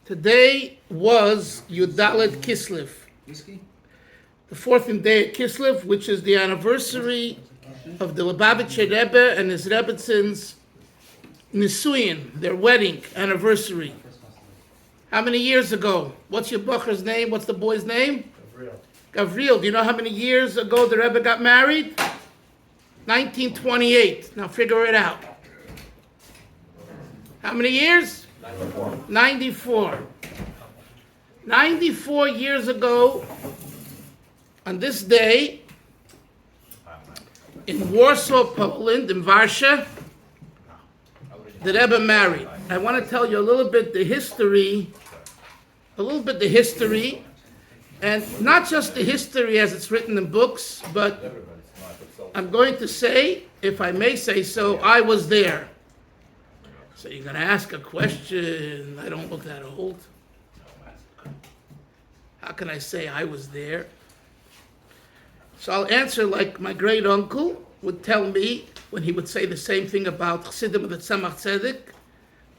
Today was Yudalet Kislev, the 14th day of Kislev, which is the anniversary of the Lubavitcher Rebbe and his Rebbetzins Nisuyin, their wedding anniversary. How many years ago? What's your Bucher's name? What's the boy's name? Gavriel. Do you know how many years ago the Rebbe got married? 1928. Now figure it out. How many years? 94. 94 years ago, on this day, in Warsaw, Poland, in Varsha, the Rebbe married. I want to tell you a little bit the history, and not just the history as it's written in books, but I'm going to say, if I may say so, I was there. So you're going to ask a question. I don't look that old. How can I say I was there? So I'll answer like my great uncle would tell me when he would say the same thing about Chassidim of the Tzemach Tzedek.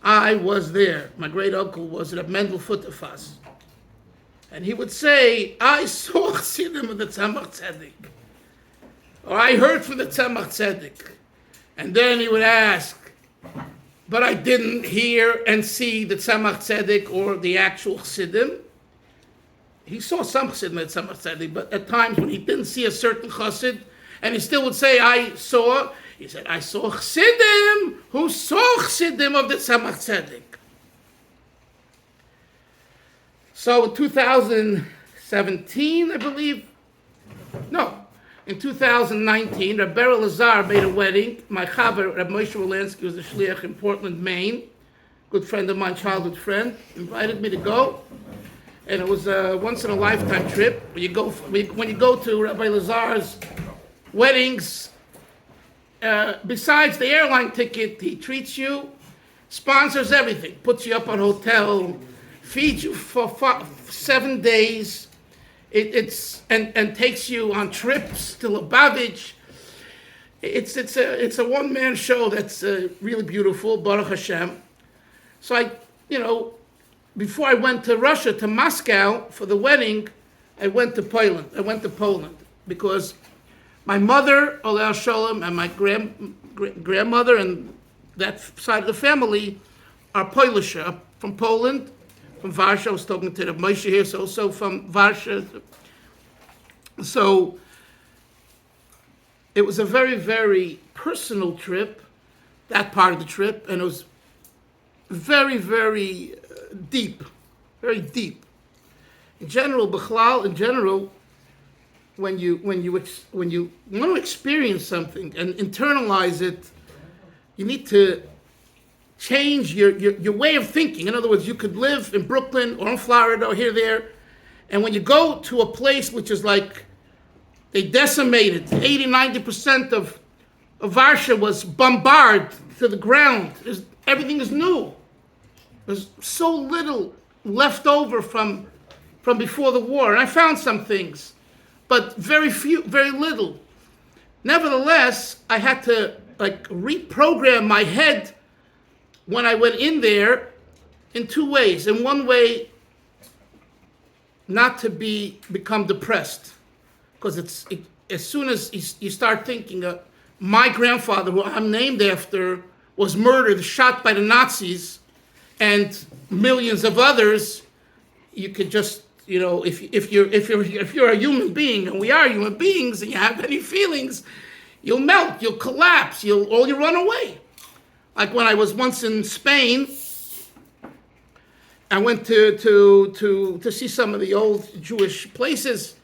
I was there. My great uncle was Reb Mendel Futterfass. And he would say, I saw Chassidim of the Tzemach Tzedek. Or I heard from the Tzemach Tzedek. And then he would ask, but I didn't hear and see the Tzemach Tzedek or the actual Chassidim. He saw some Chassidim at Tzemach Tzedek, but at times when he didn't see a certain Chassid, and he still would say, he said, I saw Chassidim who saw Chassidim of the Tzemach Tzedek. So in 2017, I believe, in 2019, Rebbe Lazar made a wedding. My Chaver, Reb Moshe Wolansky, was a shliach in Portland, Maine. Good friend of mine, childhood friend, invited me to go. And it was a once-in-a-lifetime trip. When you go to Rabbi Lazar's weddings, besides the airline ticket, he treats you, sponsors everything, puts you up on hotel, feeds you for 7 days. And takes you on trips to Lubavitch. It's a one-man show that's really beautiful, Baruch Hashem. So before I went to Russia, to Moscow for the wedding, I went to Poland. Because my mother, Oleh Sholem, and my grandmother and that side of the family are Polish, from Poland. From Varsha, I was talking to Reb Moshe here, so also from Varsha. So it was a very, very personal trip, that part of the trip, and it was very, very deep, very deep. In general, when you want to experience something and internalize it, you need to change your way of thinking. In other words, you could live in Brooklyn or in Florida or here, there, and when you go to a place which is like, they decimated, 80-90% of Varsha was bombarded to the ground. Everything is new. There's so little left over from before the war. And I found some things, but very little. Nevertheless, I had to reprogram my head when I went in there in two ways. In one way, not to become depressed. Because as soon as you start thinking, my grandfather, who I'm named after, was murdered, shot by the Nazis, and millions of others, you could just, if you're a human being, and we are human beings, and you have any feelings, you'll melt, you'll collapse, or you run away. Like when I was once in Spain, I went to see some of the old Jewish places,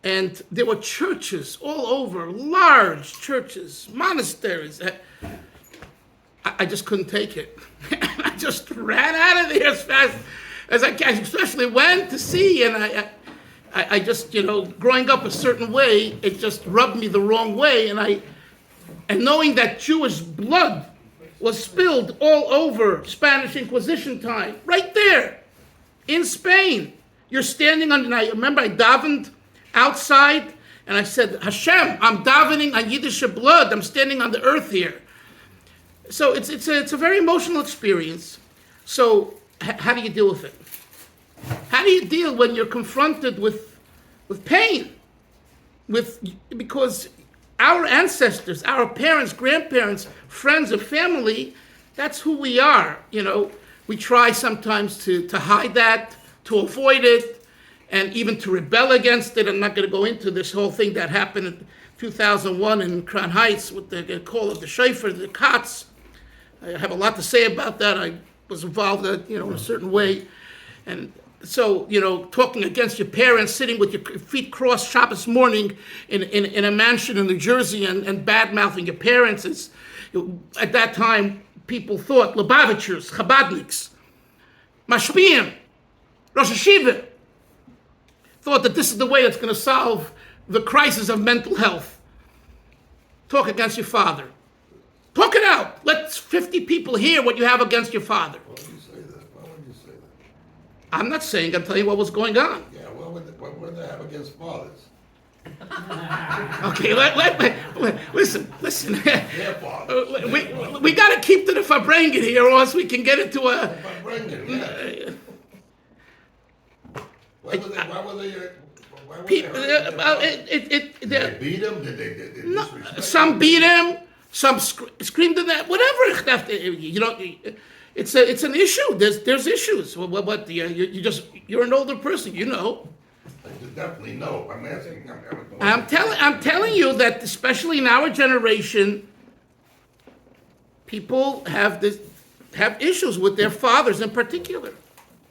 and there were churches all over, large churches, monasteries. I just couldn't take it. I just ran out of there as fast as I can, especially when to see, and I just, growing up a certain way, it just rubbed me the wrong way, and knowing that Jewish blood was spilled all over Spanish Inquisition time, right there in Spain. You're standing on, and I remember I davened outside, and I said, Hashem, I'm davening on Yiddish blood. I'm standing on the earth here. So it's a very emotional experience. So how do you deal with it? How do you deal when you're confronted with pain? Because our ancestors, our parents, grandparents, friends, and family, that's who we are. We try sometimes to hide that, to avoid it, and even to rebel against it. I'm not going to go into this whole thing that happened in 2001 in Crown Heights with the call of the shofar, the Katz. I have a lot to say about that. I was involved in a certain way. And so, talking against your parents, sitting with your feet crossed Shabbos morning in a mansion in New Jersey and bad-mouthing your parents is, at that time, people thought, Lubavitchers, Chabadniks, Mashpiyim, Rosh Hashiva, thought that this is the way that's going to solve the crisis of mental health. Talk against your father. Talk it out. Let 50 people hear what you have against your father. Why would you say that? Why would you say that? I'm not saying, I'm telling you what was going on. Yeah, what would they have against fathers? Okay, listen. Their fathers. We got to keep to the Farbrengen here, or else we can get into a... Farbrengen, yeah. Why were they Did they beat him? Did they disrespect some him? beat him, some screamed in that, whatever. It's an issue. There's issues. What you're an older person, I definitely know. I'm asking. I'm telling you that, especially in our generation, people have issues with their fathers in particular.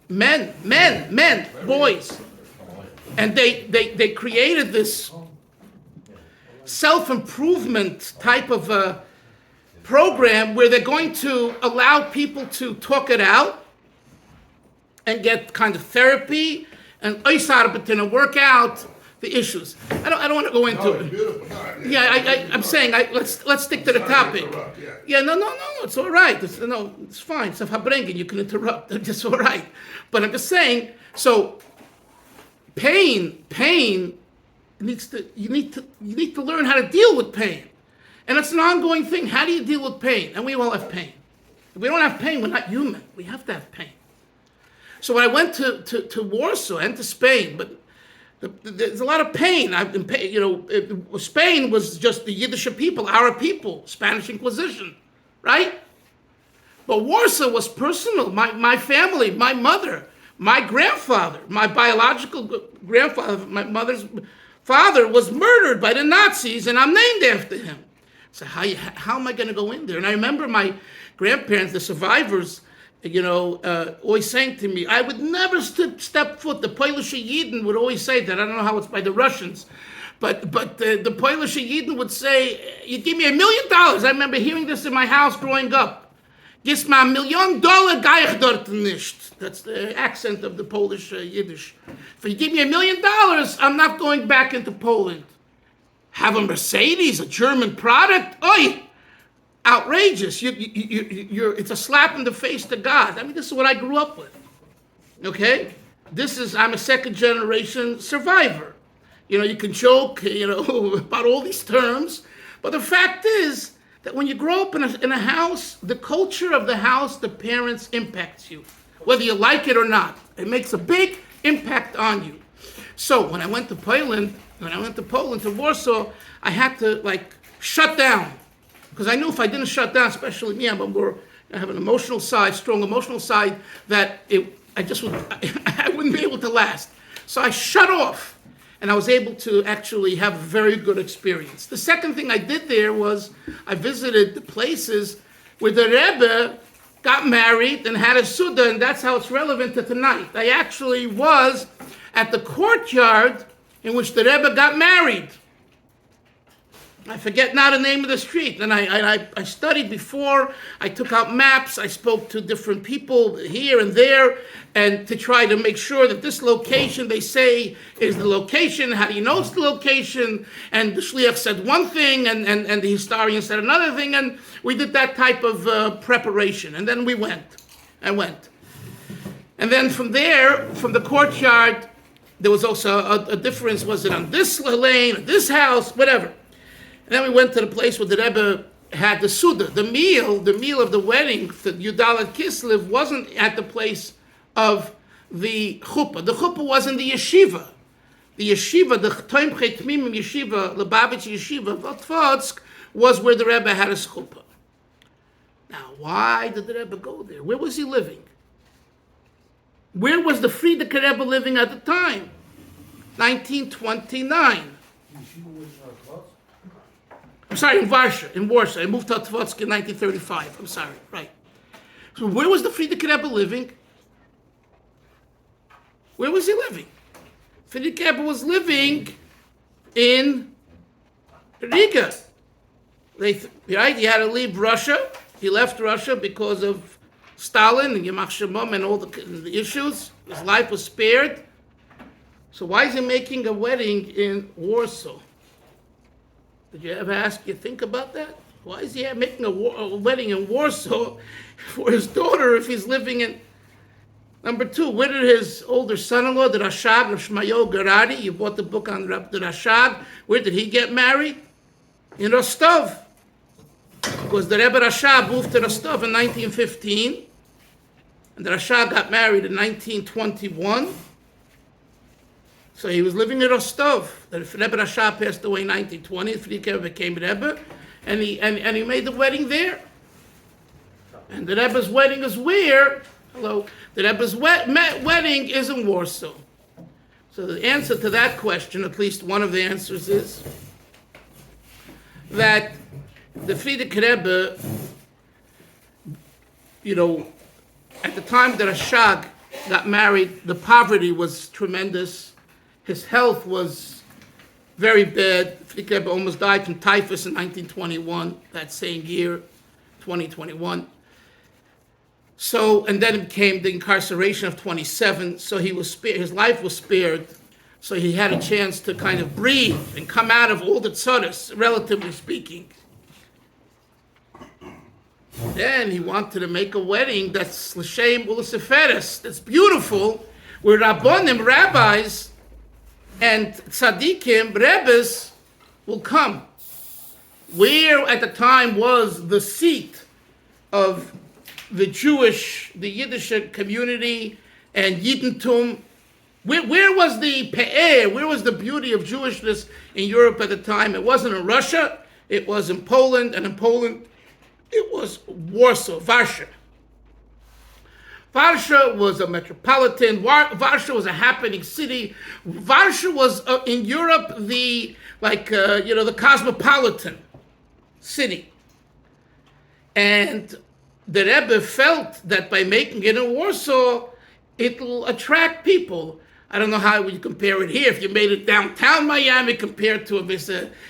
Men, boys. And they created this self-improvement type of a program where they're going to allow people to talk it out and get kind of therapy and work out the issues. I don't want to go into it. Beautiful. I'm saying let's stick to the topic. Yeah, no, it's all right. It's fine. It's a Farbrengen, you can interrupt. It's all right. But I'm just saying. So pain you need to learn how to deal with pain, and it's an ongoing thing. How do you deal with pain? And we all have pain. If we don't have pain, we're not human. We have to have pain. So when I went to Warsaw and to Spain, but there's a lot of pain. I've been pain. Spain was just the Yiddish people, our people, Spanish Inquisition, right? But Warsaw was personal. My family, my mother, my grandfather, my biological grandfather, my mother's father was murdered by the Nazis, and I'm named after him. So how am I going to go in there? And I remember my grandparents, the survivors, always saying to me, I would never step foot. The Polish Yidden would always say that. I don't know how it's by the Russians, but the Polish Yidden would say, you give me $1 million. I remember hearing this in my house growing up. Gis ma $1 million gehe ich dort nicht. That's the accent of the Polish Yiddish. If you give me $1 million, I'm not going back into Poland. Have a Mercedes, a German product? Oi! Outrageous. It's a slap in the face to God. I mean, this is what I grew up with. Okay? I'm a second generation survivor. You can joke, about all these terms, but the fact is that when you grow up in a house, the culture of the house, the parents impacts you, whether you like it or not. It makes a big impact on you. So when I went to Poland, to Warsaw, I had to shut down. Because I knew if I didn't shut down, especially me, I have an emotional side, strong emotional side, that I wouldn't be able to last. So I shut off, and I was able to actually have a very good experience. The second thing I did there was I visited the places where the Rebbe got married and had a Suda, and that's how it's relevant to tonight. I actually was at the courtyard in which the Rebbe got married. I forget now the name of the street. And I studied before. I took out maps. I spoke to different people here and there, and to try to make sure that this location, they say, is the location. How do you know it's the location? And the shliach said one thing, and the historian said another thing, and we did that type of preparation. And then I went. And then from there, from the courtyard, there was also a difference. Was it on this lane, this house, whatever. And then we went to the place where the Rebbe had the Suda. The meal of the wedding, the Yudalat Kislev, wasn't at the place of the chuppah. The chuppah was in the yeshiva. The yeshiva, the Toimchet Tmimim yeshiva, Lubavitch yeshiva of Otvodsk, was where the Rebbe had his chuppah. Now, why did the Rebbe go there? Where was he living? Where was the Frierdiker Rebbe living at the time? 1929. I'm sorry, in Warsaw. I moved to Otvodsk in 1935. I'm sorry, right. So where was the Frierdiker Rebbe living? Where was he living? Frierdiker Rebbe was living in Riga. Right? He had to leave Russia. He left Russia because of Stalin and Yamach Shemam and all the issues. His life was spared. So why is he making a wedding in Warsaw? Did you ever think about that? Why is he making a wedding in Warsaw for his daughter if he's living in... Number two, where did his older son-in-law, the Rashag of Shmayo Garadi, you bought the book on the Rashag, where did he get married? In Rostov. Because the Rebbe Rashag moved to Rostov in 1915, and the Rashag got married in 1921. So he was living in Rostov. The Rebbe Rashag passed away in 1920. Frierdiker Rebbe became Rebbe, and he made the wedding there. And the Rebbe's wedding is where? Hello. The Rebbe's wedding is in Warsaw. So the answer to that question, at least one of the answers, is that the Frierdiker Rebbe, at the time that Rashag got married, the poverty was tremendous. His health was very bad. Frierdiker Rebbe almost died from typhus in 1921, that same year, 2021. So, and then it came the incarceration of 27, so he was his life was spared, so he had a chance to kind of breathe and come out of all the tzaras, relatively speaking. Then he wanted to make a wedding that's l'shem u'l'seferes, that's beautiful, where rabbonim, rabbis, and tzaddikim, rebbes, will come. Where at the time was the seat of the Yiddish community and Yiddentum. Where was the pe'er? Where was the beauty of Jewishness in Europe at the time? It wasn't in Russia. It was in Poland, and in Poland, it was Warsaw, Warsaw. Warsaw was a metropolitan. Warsaw was a happening city. Warsaw was in Europe the cosmopolitan city, and the Rebbe felt that by making it in Warsaw, it'll attract people. I don't know how you compare it here. If you made it downtown Miami compared to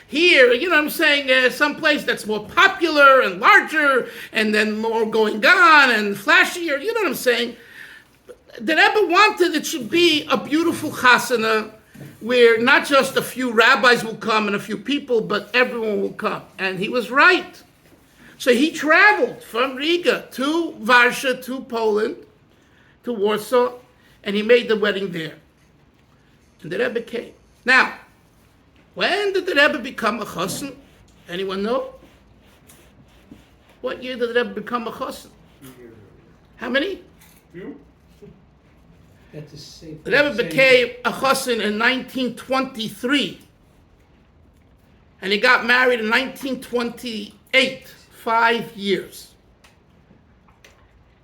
here, you know what I'm saying, someplace that's more popular and larger and then more going on and flashier, you know what I'm saying? The Rebbe wanted it should be a beautiful chasana where not just a few rabbis will come and a few people, but everyone will come. And he was right. So he traveled from Riga to Warsaw, to Poland, to Warsaw, and he made the wedding there. And the Rebbe came. Now, when did the Rebbe become a chassan? Anyone know? What year did the Rebbe become a chassan? How many? You? The Rebbe became a chassan in 1923. And he got married in 1928. 5 years.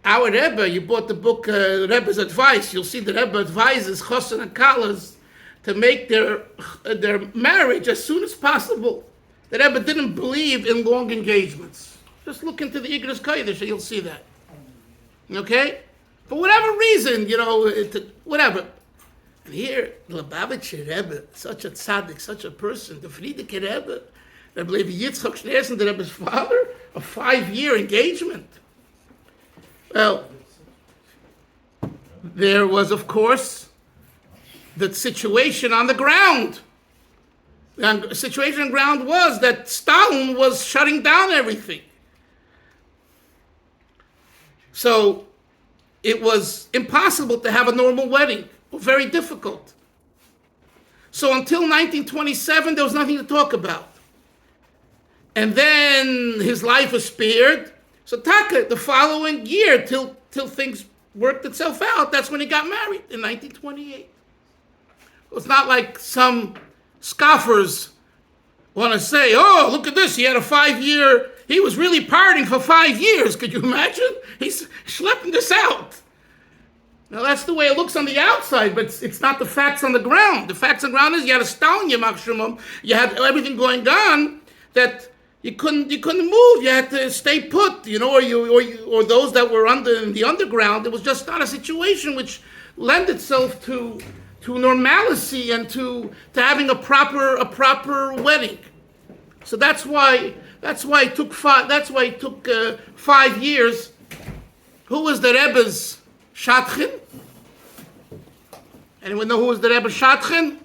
Our Rebbe, you bought the book Rebbe's Advice, you'll see the Rebbe advises chassan and kalas to make their marriage as soon as possible. The Rebbe didn't believe in long engagements. Just look into the Igros Kodesh and you'll see that. Okay? For whatever reason, whatever. And here, the Lubavitcher Rebbe, such a tzaddik, such a person, the Frierdiker Rebbe, Rebbe Levi Yitzchak Schneerson, the Rebbe's father, a 5-year engagement. Well, there was, of course, the situation on the ground. The situation on the ground was that Stalin was shutting down everything. So it was impossible to have a normal wedding, or very difficult. So until 1927, there was nothing to talk about. And then his life was spared. So Taka, the following year, till things worked itself out, that's when he got married in 1928. It's not like some scoffers want to say, oh, look at this, he had a 5-year, he was really partying for 5 years. Could you imagine? He's schlepping this out. Now, that's the way it looks on the outside, but it's not the facts on the ground. The facts on the ground is you had a stallion, you had everything going on that you couldn't move. You had to stay put, or those that were in the underground. It was just not a situation which lent itself to normalcy and to having a proper wedding. So that's why it took 5 years. Who was the Rebbe's Shadchan? Anyone know who was the Rebbe Shadchan?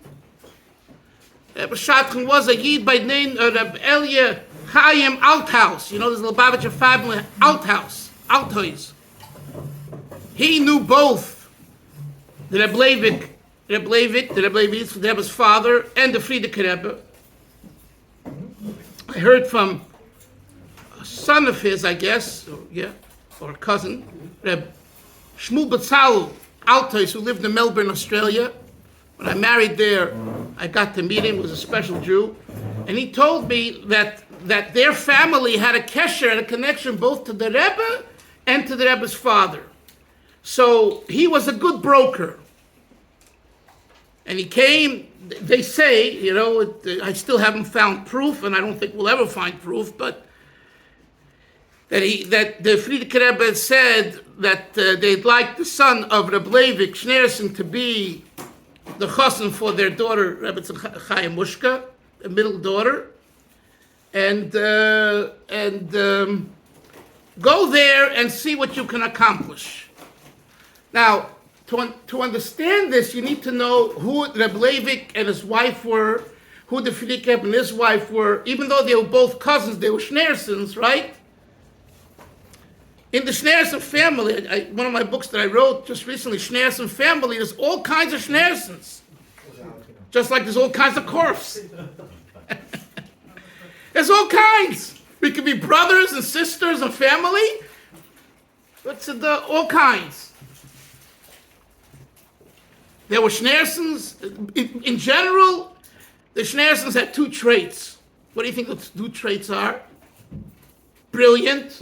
Rebbe Shadchan was a Yid by the name of Rebbe Elia Chaim Althaus. You know, there's a Lubavitcher family, Althaus. He knew both the Rebbe Levit, the Rebbe's father, and the Frierdiker Rebbe. I heard from a son of his, I guess, or a cousin, Rebbe Shmuel Betzalel Althaus, who lived in Melbourne, Australia. When I married there, I got to meet him. He was a special Jew. And he told me that their family had a kesher and a connection both to the Rebbe and to the Rebbe's father. So he was a good broker. And he came, they say, I still haven't found proof, and I don't think we'll ever find proof, but that the Frierdiker Rebbe said that they'd like the son of Rebbe Leivik Schneerson to be the chassan for their daughter, Rebbe Chaim Mushka, the middle daughter, and go there and see what you can accomplish. Now, to understand this, you need to know who Rebbe Leivik and his wife were, who the Frierdiker Rebbe and his wife were. Even though they were both cousins, they were Schneersons, right? In the Schneerson family, one of my books that I wrote just recently, Schneerson family, there's all kinds of Schneersons. Just like there's all kinds of Korfs. There's all kinds. We could be brothers and sisters and family. But all kinds. There were Schneersons. In general, the Schneersons had 2 traits. What do you think those 2 traits are? Brilliant.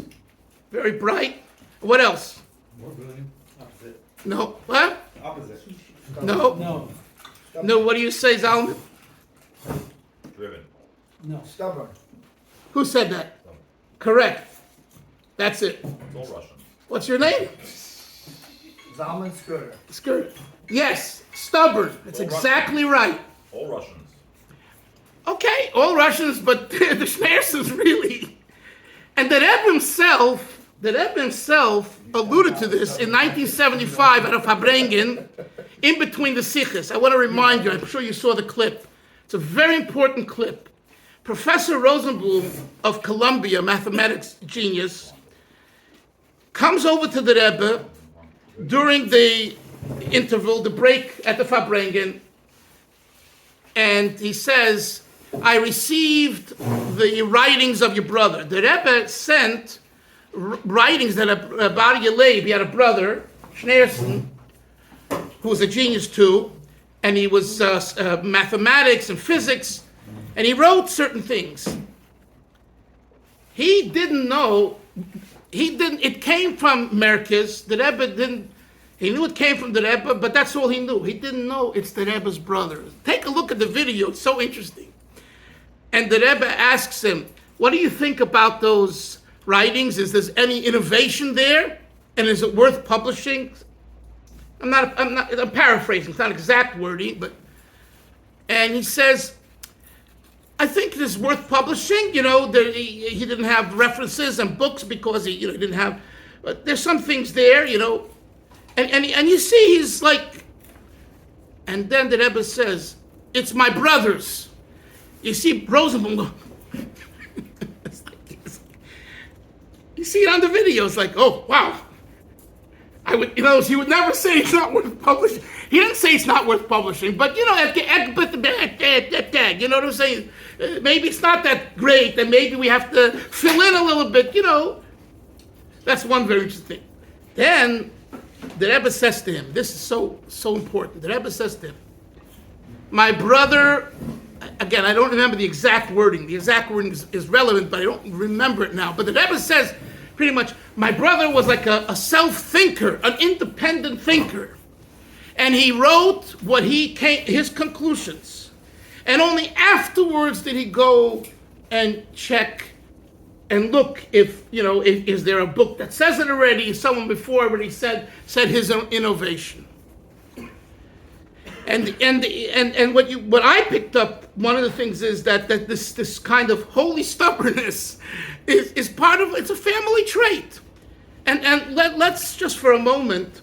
Very bright. What else? More brilliant. Opposite. No. What? Opposite. No. No, what do you say, Zalman? Driven. No. Stubborn. Who said that? Correct. That's it. It's all Russian. What's your name? Zalman Scooter. Skirt. Yes, stubborn. That's exactly right. All Russians. Okay, all Russians, but the Schneersons really. And the Rebbe himself alluded to this in 1975 at a Fabrengen, in between the Sikhs. I want to remind you, I'm sure you saw the clip. It's a very important clip. Professor Rosenblum of Columbia, mathematics genius, comes over to the Rebbe during the interval, the break at the Fabrengen, and he says, I received the writings of your brother. The Rebbe sent writings that about Yalev. He had a brother, Schneerson, who was a genius too, and he was mathematics and physics, and he wrote certain things. He didn't know, it came from Merkez. The Rebbe didn't, he knew it came from the Rebbe, but that's all he knew. He didn't know it's the Rebbe's brother. Take a look at the video, it's so interesting. And the Rebbe asks him, what do you think about those writings? Is there any innovation there? And is it worth publishing? I'm paraphrasing, it's not exact wording, and he says, I think it is worth publishing. He didn't have references and books because he didn't have, but there's some things there, and you see he's like, and then the Rebbe says, it's my brother's. You see Rosenblum go, you see it on the video, it's like, oh, wow. He would never say it's not worth publishing. He didn't say it's not worth publishing, but, you know what I'm saying? Maybe it's not that great, and maybe we have to fill in a little bit, That's one very interesting thing. Then, the Rebbe says to him, this is so important. The Rebbe says to him, my brother, again, I don't remember the exact wording. The exact wording is relevant, but I don't remember it now. But the Rebbe says, pretty much, my brother was like a self-thinker, an independent thinker. And he wrote his conclusions. And only afterwards did he go and check and look if is there a book that says it already, someone before already said his own innovation. And what I picked up, one of the things is that this kind of holy stubbornness is part of, it's a family trait. And let's just for a moment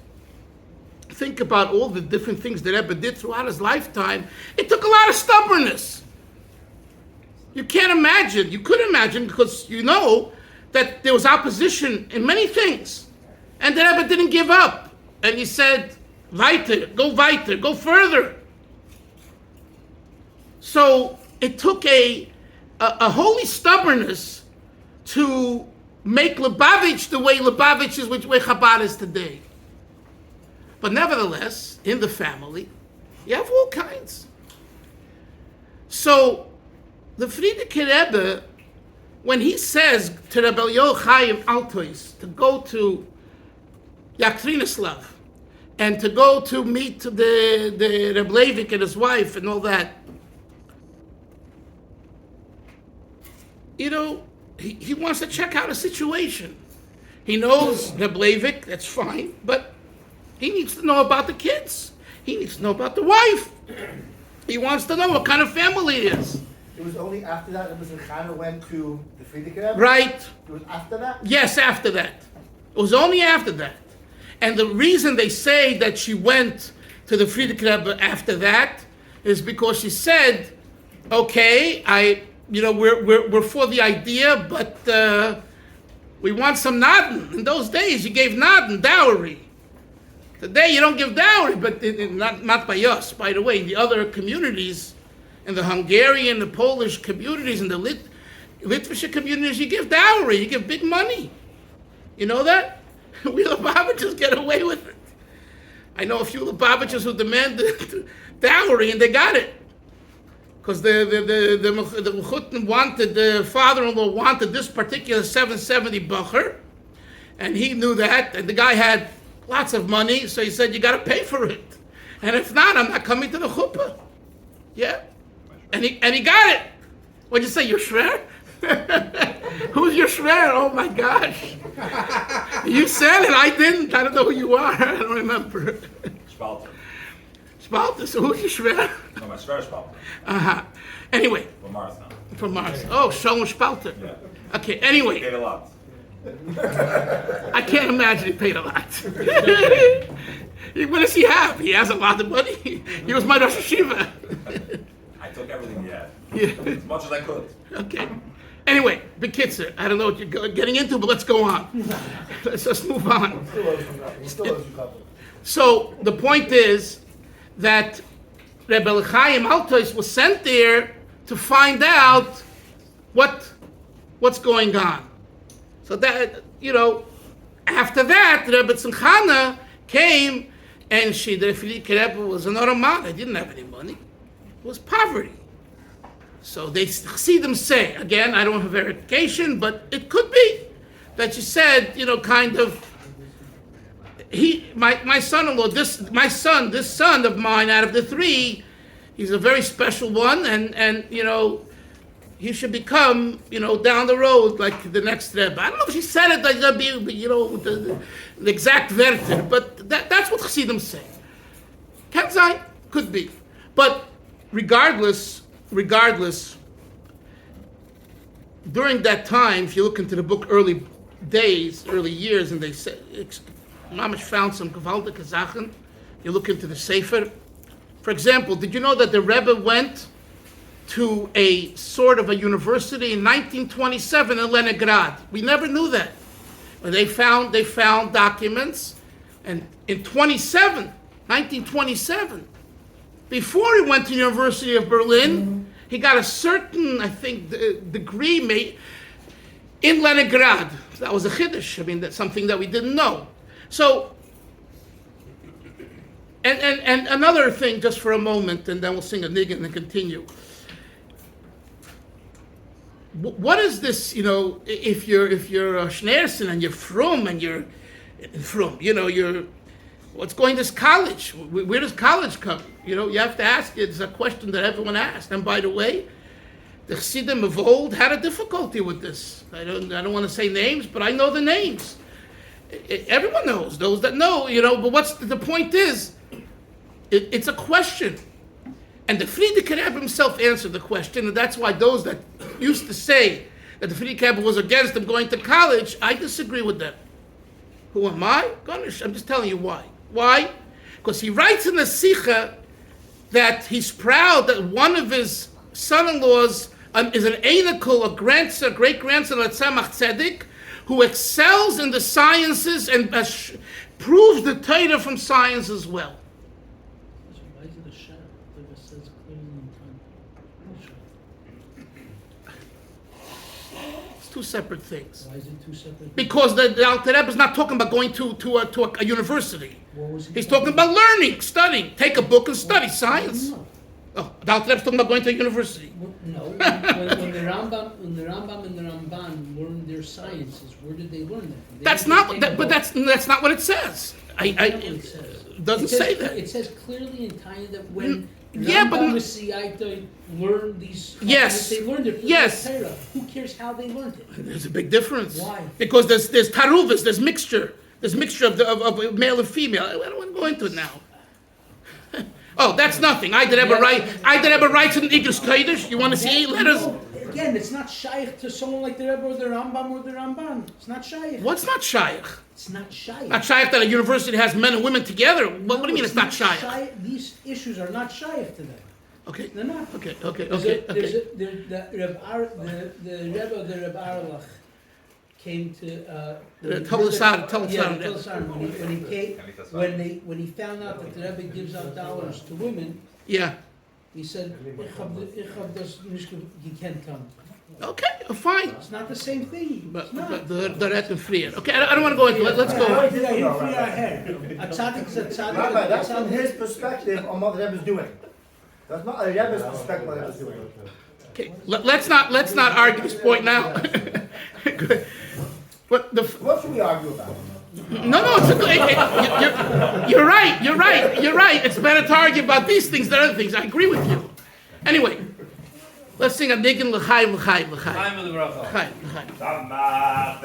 think about all the different things that Rebbe did throughout his lifetime. It took a lot of stubbornness. You can't imagine, you could imagine, because you know that there was opposition in many things. And the Rebbe didn't give up. And he said, weiter, go further. So it took a holy stubbornness to make Lubavitch the way Lubavitch is, which way Chabad is today. But nevertheless, in the family, you have all kinds. So the Frierdiker Rebbe, when he says to Rebbe Chaim Altois to go to Yaktrinislav and to go to meet the Rebbe Leivik and his wife and all that, he wants to check out a situation. He knows Rebbe Leivik, that's fine, but he needs to know about the kids. He needs to know about the wife. He wants to know what kind of family it is. It was only after that Rebbe Chana went to the Frierdiker Rebbe? Right. It was after that? Yes, after that. It was only after that. And the reason they say that she went to the Frierdiker Rebbe after that is because she said, okay, we're for the idea, but we want some naden. In those days, you gave naden, dowry. Today, you don't give dowry, but not by us. By the way, in the other communities, in the Hungarian, the Polish communities, and the Litvish communities, you give dowry, you give big money. You know that? We Lubavitchers get away with it. I know a few Lubavitchers who demanded dowry, and they got it. Because the Mechutin wanted, the father-in-law wanted this particular 770 bacher, and he knew that, and the guy had lots of money, so he said, you got to pay for it. And if not, I'm not coming to the chuppah. Yeah? And he got it. What'd you say, your shrer? Who's your shrer? Oh my gosh. You said it, I didn't. I don't know who you are. I don't remember. Spalter. Spalter, so who's your shrer? No, my shver Spalter. Uh-huh. Anyway. From Mars now. From Mars. Oh, Shalom Spalter. Yeah. Okay, anyway. Paid a lot. I can't imagine he paid a lot. What does he have? He has a lot of money. He was my Rosh Hashiva. I took everything he had. Yeah. As much as I could. Okay. Anyway, Bekitzer, I don't know what you're getting into, but let's go on. Let's just move on. He still owes you a couple. So the point is that Rebbe Chaim Altois was sent there to find out what's going on. So that, after that, Rebbe Chana came, and the Frierdiker Rebbe was an Oroman. They didn't have any money. It was poverty. So they see them say, again, I don't have verification, but it could be that you said, kind of, my son-in-law, this son of mine out of the three, he's a very special one, and he should become, down the road like the next Rebbe. I don't know if she said it like that, the exact verter, but that's what Chassidim say. Can sein, could be, but regardless, during that time, if you look into the book early years, and they say, Mamish found some gewaltige Sachen. You look into the Sefer. For example, did you know that the Rebbe went to a sort of a university in 1927 in Leningrad? We never knew that. But they found documents, and in 1927, before he went to the University of Berlin, he got a certain, I think, degree made in Leningrad. That was a chiddush. I mean, that's something that we didn't know. So And another thing, just for a moment, and then we'll sing a niggin and continue. What is this? If you're a schneerson and you're frum and you're frum, you're what's going to college? Where does college come? You have to ask. It's a question that everyone asks. And by the way, the Chassidim of old had a difficulty with this. I don't want to say names, but I know the names. Everyone knows, those that know, but what's the point is, it's a question. And the Frierdiker Rebbe himself answered the question, and that's why those that used to say that the Frierdiker Rebbe was against them going to college, I disagree with them. Who am I? Gosh, I'm just telling you why. Why? Because he writes in the Sikha that he's proud that one of his son-in-laws is an Einakul, a great-grandson of Tzemach Tzedek, who excels in the sciences and proves the Torah from science as well. Why is it a shadow? It says clearly in time. It's two separate things. Why is it two separate? Because the Alter Rebbe is not talking about going to a university. What was he He's talking about learning, studying. Take a book and study science. No. Oh, the Alter Rebbe is talking about going to a university. No. When the Rambam and the Ramban learned their sciences, where did they learn that? That's not. But that's not what it says. That's not what it says. It doesn't say that. It says clearly in Tanya that when Yeah, but- Rambam and Siaita learned these, Yes. they learned it from Yes. the Torah. Who cares how they learned it? There's a big difference. Why? Because there's taruvas, there's mixture of male and female. I don't want to go into it now. Oh, that's nothing. I did ever write in Igros Kodesh. You want to see 8 letters? No, again, it's not shaykh to someone like the Rebbe or the Rambam or the Ramban. It's not shaykh. What's not shaykh? It's not shaykh. Not shaykh that a university has men and women together. What do you mean it's not shaykh? These issues are not shaykh to them. Okay. They're not. Okay. The Rebbe of the Rebbe Arlach came to Tell us how. when he found out that the Rebbe gives out dollars to women, Yeah. he said, "Ich hab das nicht you can't come." Okay. Fine. It's not the same thing. But It's not. the red and free. Okay. I don't want to go into it. Let's go. Rabbi, A tzaddik is a tzaddik. that's from his perspective on what the Rebbe is doing. That's not a Rebbe's perspective on what the Rebbe is doing. Okay. Let's not argue this point now. Good. But What should we argue about? no, it's you're right. It's better to argue about these things than other things. I agree with you. Anyway, let's sing a niggin l'chaim l'chaim l'chaim. Time of the bracha. L'chaim l'chaim. Samach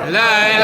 La